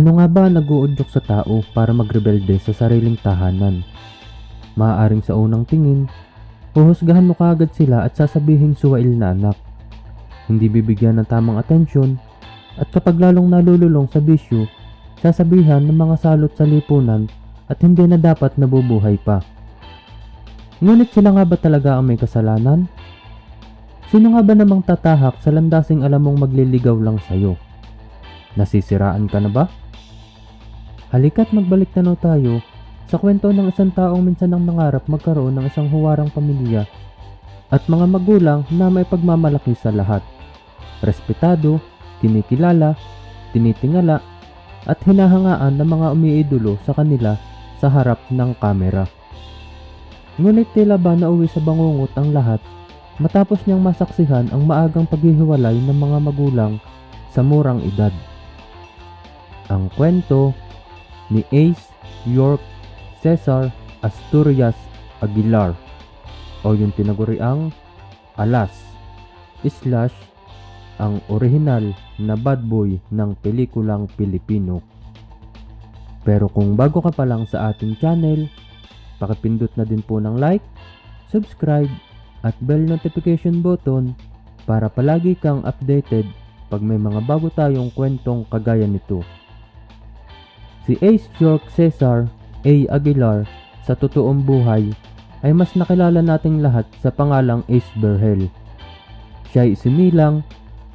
Ano nga ba ang nag-uudyok sa tao para magrebelde sa sariling tahanan? Maaaring sa unang tingin, huhusgahan mo kaagad sila at sasabihin suwail na anak. Hindi bibigyan ng tamang atensyon at kapag lalong nalululong sa bisyo, sasabihan ng mga salot sa lipunan at hindi na dapat nabubuhay pa. Ngunit sila nga ba talaga ang may kasalanan? Sino nga ba namang tatahak sa landasing alam mong magliligaw lang sa'yo? Nasisiraan ka na ba? Halika't magbalik tanaw tayo sa kwento ng isang taong minsan ang nangarap magkaroon ng isang huwarang pamilya at mga magulang na may pagmamalaki sa lahat. Respetado, kinikilala, tinitingala at hinahangaan ng mga umiidolo sa kanila sa harap ng kamera. Ngunit tila ba nauwi sa bangungot ang lahat matapos niyang masaksihan ang maagang paghihiwalay ng mga magulang sa murang edad. Ang kwento ni Ace York Cesar Asturias Aguilar o yung tinaguriang Alas / ang orihinal na bad boy ng pelikulang Pilipino. Pero kung bago ka pa lang sa ating channel, pakipindot na din po ng like, subscribe at bell notification button para palagi kang updated pag may mga bago tayong kwentong kagaya nito. Si Ace York Cesar A. Aguilar sa totoong buhay ay mas nakilala nating lahat sa pangalang Ace Berhel. Siya ay isinilang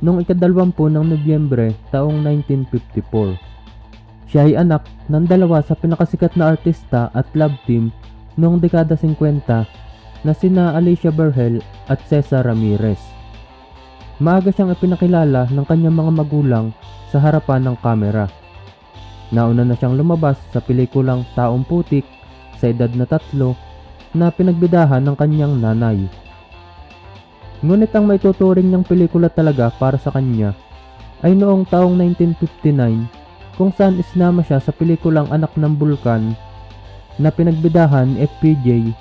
noong ika-20 ng Nobyembre taong 1954. Siya ay anak ng dalawa sa pinakasikat na artista at love team noong dekada 50 na sina Alicia Berhel at Cesar Ramirez. Maaga siyang ipinakilala ng kanyang mga magulang sa harapan ng kamera. Nauna na siyang lumabas sa pelikulang Taong Putik sa edad na 3 na pinagbidahan ng kanyang nanay. Ngunit ang may tuturing niyang pelikula talaga para sa kanya ay noong taong 1959 kung saan isnama siya sa pelikulang Anak ng Bulkan na pinagbidahan ni FPJ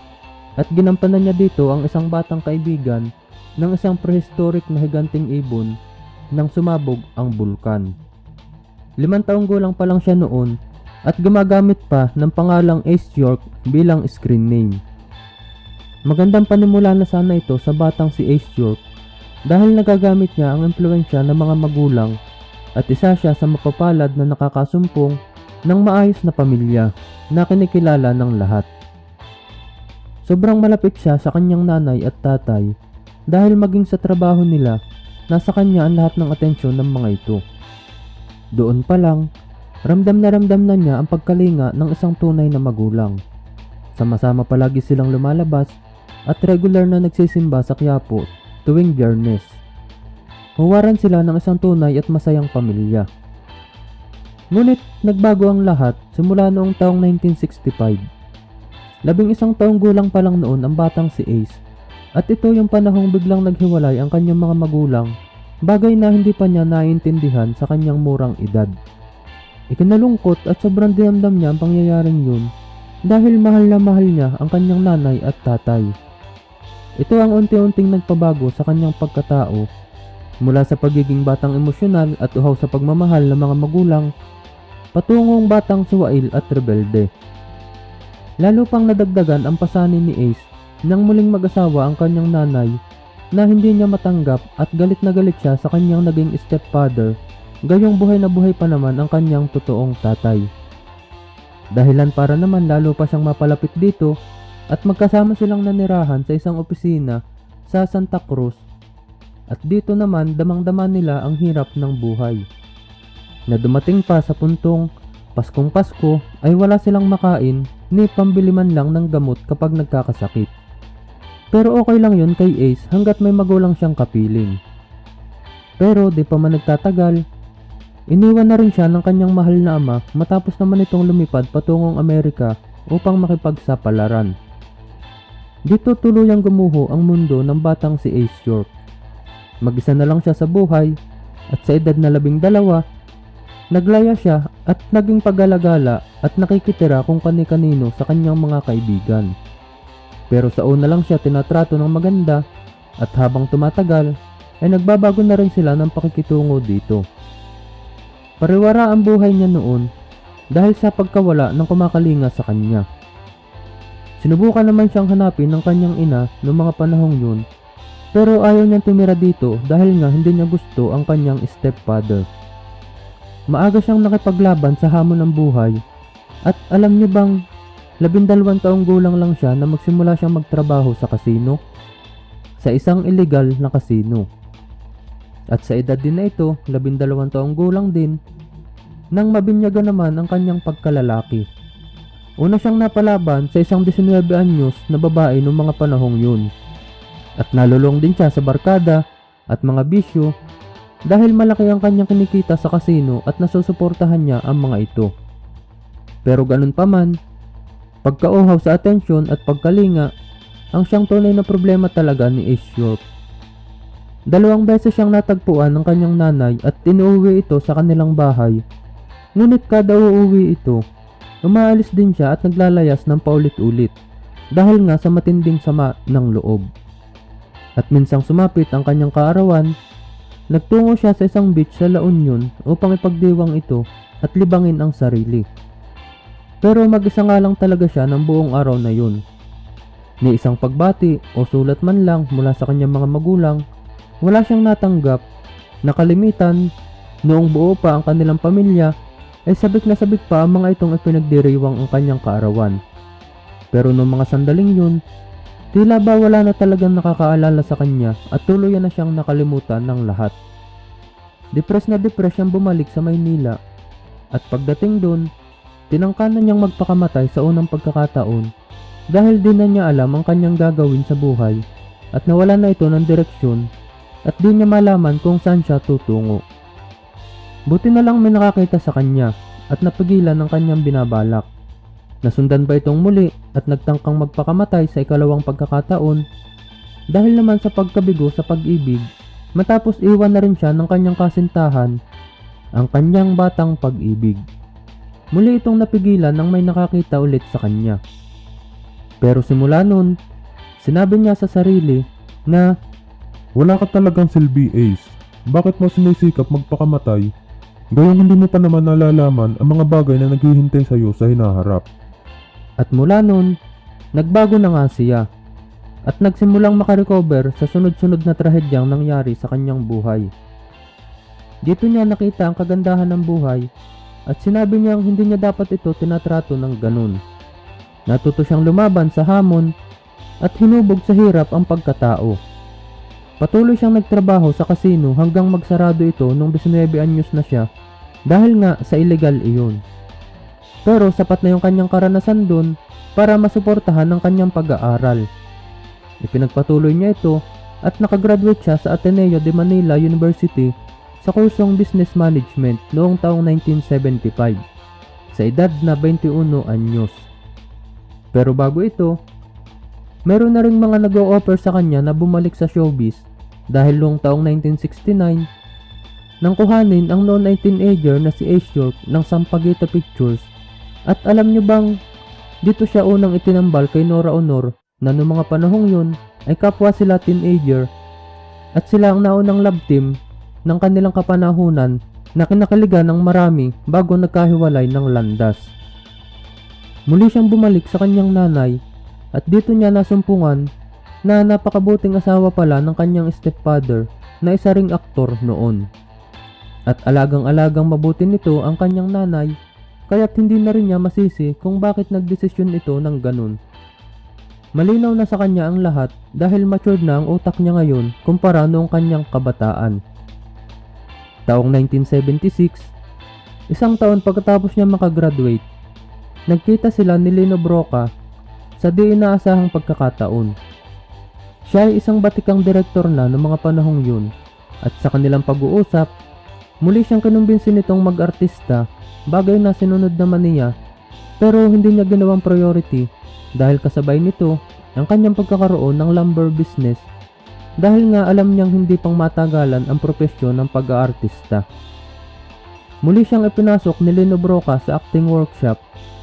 at ginampanan niya dito ang isang batang kaibigan ng isang prehistoric na higanting ibon nang sumabog ang bulkan. 5 taong gulang pa lang siya noon at gumagamit pa ng pangalang Ace York bilang screen name. Magandang panimula na sana ito sa batang si Ace York dahil nagagamit niya ang impluwensya ng mga magulang at isa siya sa mapapalad na nakakasumpong ng maayos na pamilya na kinikilala ng lahat. Sobrang malapit siya sa kanyang nanay at tatay dahil maging sa trabaho nila, nasa kanya ang lahat ng atensyon ng mga ito. Doon pa lang, ramdam na niya ang pagkalinga ng isang tunay na magulang. Sama-sama palagi silang lumalabas at regular na nagsisimba sa Quiapo tuwing Biyernes. Huwaran sila ng isang tunay at masayang pamilya. Ngunit nagbago ang lahat simula noong taong 1965. 11 taong gulang pa lang noon ang batang si Ace at ito yung panahong biglang naghiwalay ang kanyang mga magulang. Bagay na hindi pa niya naiintindihan sa kanyang murang edad. Ikinalungkot at sobrang dinamdam niya ang pangyayaring yun dahil mahal na mahal niya ang kanyang nanay at tatay. Ito ang unti-unting nagpabago sa kanyang pagkatao mula sa pagiging batang emosyonal at uhaw sa pagmamahal ng mga magulang patungong batang suwail at rebelde. Lalo pang nadagdagan ang pasanin ni Ace nang muling mag-asawa ang kanyang nanay na hindi niya matanggap at galit na galit siya sa kanyang naging stepfather, gayong buhay na buhay pa naman ang kanyang totoong tatay. Dahilan para naman lalo pa siyang mapalapit dito at magkasama silang nanirahan sa isang opisina sa Santa Cruz at dito naman damang-dama nila ang hirap ng buhay. Na dumating pa sa puntong Paskong Pasko ay wala silang makain ni pambili man lang ng gamot kapag nagkakasakit. Pero okay lang yun kay Ace hanggat may magulang siyang kapiling. Pero di pa man nagtatagal, iniwan na rin siya ng kanyang mahal na ama matapos naman itong lumipad patungong Amerika upang makipagsapalaran. Dito tuluyang gumuho ang mundo ng batang si Ace York. Mag-isa na lang siya sa buhay at sa edad na 12, naglaya siya at naging pag-alagala at nakikitira kung kani-kanino sa kanyang mga kaibigan. Pero sa una lang siya tinatrato ng maganda at habang tumatagal ay nagbabago na rin sila ng pakikitungo dito. Pariwara ang buhay niya noon dahil sa pagkawala ng kumakalinga sa kanya. Sinubukan naman siyang hanapin ng kanyang ina noong mga panahong yun, pero ayaw niyang tumira dito dahil nga hindi niya gusto ang kanyang stepfather. Maaga siyang nakipaglaban sa hamon ng buhay, at alam niyo bang 12 taong gulang lang siya na magsimula siyang magtrabaho sa kasino? Sa isang illegal na kasino. At sa edad din na ito, 12 taong gulang din, nang mabinyagan naman ang kanyang pagkalalaki. Una siyang napalaban sa isang 19 anyos na babae noong mga panahong yun. At nalulong din siya sa barkada at mga bisyo dahil malaki ang kanyang kinikita sa kasino at nasusuportahan niya ang mga ito. Pero ganun pa man, pagkauhaw sa atensyon at pagkalinga ang siyang tunay na problema talaga ni Ace York. 2 beses siyang natagpuan ng kanyang nanay at inuuwi ito sa kanilang bahay. Ngunit kada uuwi ito, umaalis din siya at naglalayas ng paulit-ulit dahil nga sa matinding sama ng loob. At minsang sumapit ang kanyang kaarawan, nagtungo siya sa isang beach sa La Union upang ipagdiwang ito at libangin ang sarili. Pero mag-isa nga lang talaga siya ng buong araw na yun. Ni isang pagbati o sulat man lang mula sa kanyang mga magulang, wala siyang natanggap na kalimitan. Noong buo pa ang kanilang pamilya ay sabik na sabik pa ang mga itong ipinagdiriwang ang kanyang kaarawan. Pero noong mga sandaling yun, tila ba wala na talagang nakakaalala sa kanya at tuluyan na siyang nakalimutan ng lahat. Depressed na depressed siyang bumalik sa Maynila at pagdating doon, tinangka na niyang magpakamatay sa unang pagkakataon dahil di na niya alam ang kanyang gagawin sa buhay at nawala na ito ng direksyon at di niya malaman kung saan siya tutungo. Buti na lang may nakakita sa kanya at napigilan ang kanyang binabalak. Nasundan pa itong muli at nagtangkang magpakamatay sa ikalawang pagkakataon dahil naman sa pagkabigo sa pag-ibig matapos iwan na rin siya ng kanyang kasintahan, ang kanyang batang pag-ibig. Muli itong napigilan nang may nakakita ulit sa kanya. Pero simula nun, sinabi niya sa sarili na wala ka talagang silbi, Ace. Bakit mo sinisikap magpakamatay? Gayong hindi mo pa naman nalalaman ang mga bagay na naghihintay sa iyo sa hinaharap. At mula nun, nagbago na nga siya at nagsimulang makarecover sa sunod-sunod na trahedyang nangyari sa kanyang buhay. Dito niya nakita ang kagandahan ng buhay at sinabi niyang hindi niya dapat ito tinatrato ng ganun. Natuto siyang lumaban sa hamon at hinubog sa hirap ang pagkatao. Patuloy siyang nagtrabaho sa kasino hanggang magsarado ito nung 19 anyos na siya dahil nga sa illegal iyon. Pero sapat na yung kanyang karanasan dun para masuportahan ang kanyang pag-aaral. Ipinagpatuloy niya ito at nakagraduate siya sa Ateneo de Manila University sa kursong Business Management noong taong 1975 sa edad na 21 anyos. Pero bago ito, meron na ring mga nag-o-offer sa kanya na bumalik sa showbiz dahil noong taong 1969 nang kuhanin ang noon 19-ager na si Ace York ng Sampaguita Pictures. At alam nyo bang dito siya unang itinambal kay Nora Honor na noong mga panahong yun ay kapwa sila teenager at sila ang naunang love team ng kanilang kapanahunan na kinakaligan ng marami bago nagkahiwalay ng landas. Muli siyang bumalik sa kanyang nanay at dito niya nasumpungan na napakabuting asawa pala ng kanyang stepfather na isa ring aktor noon. At alagang-alagang mabuti nito ang kanyang nanay kaya't hindi na rin niya masisi kung bakit nagdesisyon ito ng ganun. Malinaw na sa kanya ang lahat dahil matured na ang utak niya ngayon kumpara noong kanyang kabataan. Taong 1976, isang taon pagkatapos niya makagraduate, nagkita sila ni Lino Brocka sa di inaasahang pagkakataon. Siya ay isang batikang direktor na noong mga panahong yun at sa kanilang pag-uusap, muli siyang kinumbinsi nitong mag-artista, bagay na sinunod naman niya pero hindi niya ginawang priority dahil kasabay nito ang kanyang pagkakaroon ng lumber business dahil nga alam niyang hindi pang matagalan ang propesyon ng pag-aartista. Muli siyang ipinasok ni Lino Brocka sa acting workshop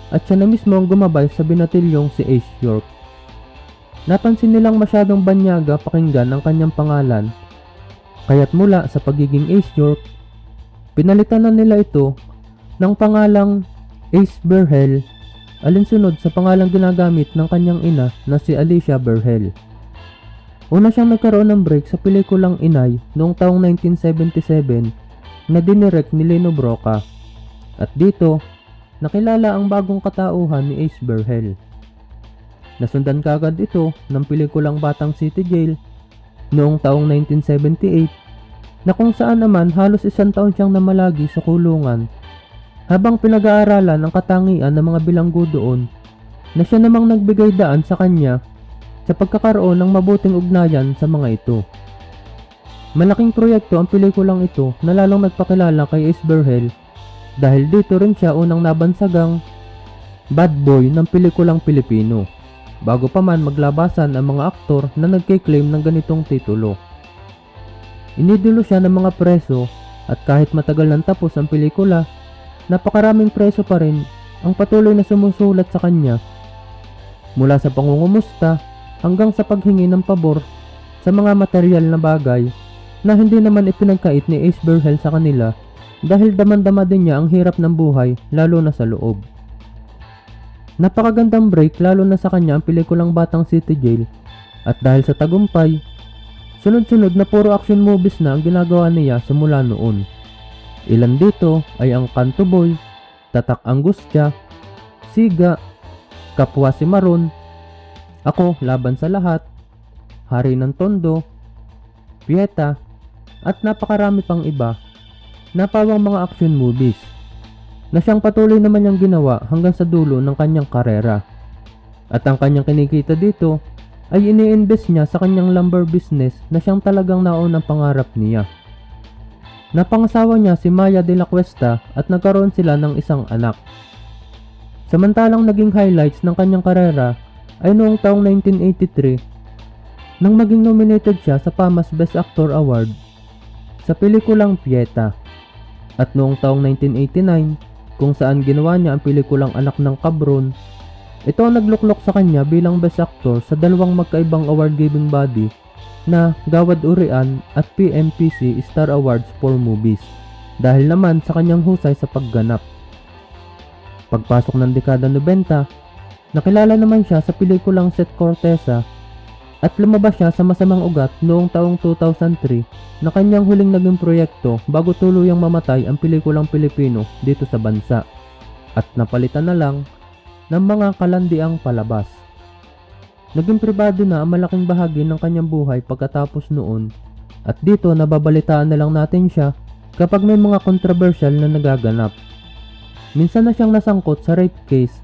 at siya na mismo ang gumabay sa binatilyong si Ace York. Napansin nilang masyadong banyaga pakinggan ang kanyang pangalan, kaya't mula sa pagiging Ace York, pinalitan na nila ito ng pangalang Ace Berhel, alinsunod sa pangalang ginagamit ng kanyang ina na si Alicia Berhel. Una siyang nagkaroon ng break sa pelikulang Inay noong taong 1977 na dinirect ni Lino Brocka. At dito, nakilala ang bagong katauhan ni Ace Berhel. Nasundan kagad ito ng pelikulang Batang City Jail noong taong 1978 na kung saan naman halos 1 taon siyang namalagi sa kulungan habang pinag-aaralan ang katangian ng mga bilanggo doon na siya namang nagbigay daan sa kanya sa pagkakaroon ng mabuting ugnayan sa mga ito. Malaking proyekto ang pelikulang ito na lalong nagpakilala kay Ace Berhel dahil dito rin siya unang nabansagang bad boy ng pelikulang Pilipino bago pa man maglabasan ang mga aktor na nagkiklaim ng ganitong titulo. Inidolo siya ng mga preso at kahit matagal nang tapos ang pelikula, napakaraming preso pa rin ang patuloy na sumusulat sa kanya mula sa pangungumusta hanggang sa paghingi ng pabor sa mga material na bagay na hindi naman ipinagkait ni Ace Berhel sa kanila dahil damang-dama din niya ang hirap ng buhay lalo na sa loob. Napakagandang break lalo na sa kanya ang pelikulang Batang City Jail at dahil sa tagumpay, sunod-sunod na puro action movies na ang ginagawa niya simula noon. Ilan dito ay ang Kanto Boy, Tatak Angustia, Siga, Kapwa si Maron, Ako Laban sa Lahat, Hari ng Tondo, Pieta, at napakarami pang iba na pawang mga action movies na siyang patuloy naman niyang ginawa hanggang sa dulo ng kanyang karera. At ang kanyang kinikita dito ay ini-invest niya sa kanyang lumber business na siyang talagang naunang pangarap niya. Napangasawa niya si Maya de la Cuesta at nagkaroon sila ng isang anak. Samantalang naging highlights ng kanyang karera ay noong taong 1983 nang maging nominated siya sa PAMAS Best Actor Award sa pelikulang Pieta. At noong taong 1989 kung saan ginawa niya ang pelikulang Anak ng Kabron, ito ang nagluklok sa kanya bilang Best Actor sa dalawang magkaibang award-giving body na Gawad Urian at PMPC Star Awards for Movies dahil naman sa kanyang husay sa pagganap. Pagpasok ng dekada 90, nakilala naman siya sa pelikulang Set Corteza at lumabas siya sa Masamang Ugat noong taong 2003 na kanyang huling naging proyekto bago tuluyang mamatay ang pelikulang Pilipino dito sa bansa at napalitan na lang ng mga kalandiang palabas. Naging pribado na ang malaking bahagi ng kanyang buhay pagkatapos noon at dito nababalitaan na lang natin siya kapag may mga controversial na nagaganap. Minsan na siyang nasangkot sa rape case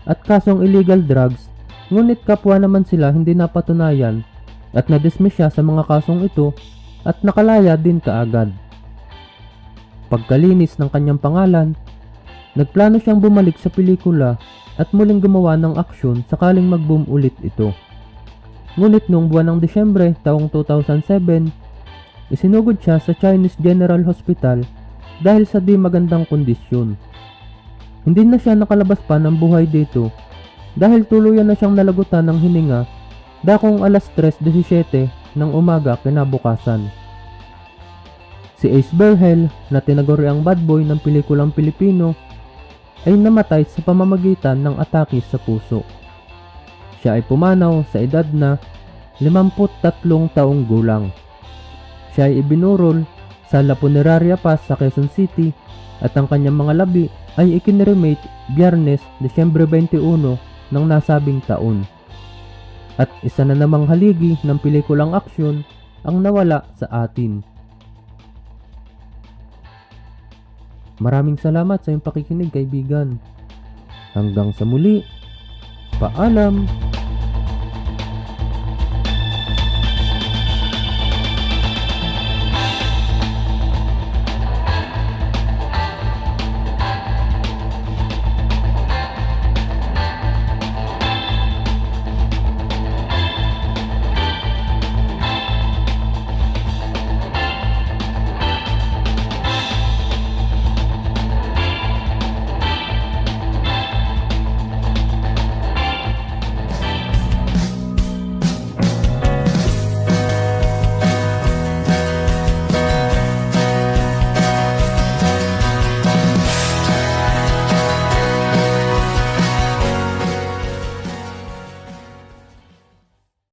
at kasong illegal drugs, ngunit kapwa naman sila hindi napatunayan at na-dismiss siya sa mga kasong ito at nakalaya din kaagad. Pagkalinis ng kanyang pangalan, nagplano siyang bumalik sa pelikula at muling gumawa ng aksyon sakaling mag-boom ulit ito. Ngunit noong buwan ng Disyembre taong 2007, isinugod siya sa Chinese General Hospital dahil sa di magandang kondisyon. Hindi na siya nakalabas pa ng buhay dito dahil tuluyan na siyang nalagutan ng hininga dakong alas 3:17 ng umaga kinabukasan. Si Ace Berhel na tinaguriang bad boy ng pelikulang Pilipino ay namatay sa pamamagitan ng atake sa puso. Siya ay pumanaw sa edad na 53 taong gulang. Siya ay ibinurol sa La Funeraria Paz sa Quezon City at ang kanyang mga labi ay ikinremate Biyernes, Desyembre 21 ng nasabing taon. At isa na namang haligi ng pelikulang aksyon ang nawala sa atin. Maraming salamat sa iyong pakikinig, kaibigan. Hanggang sa muli, paalam!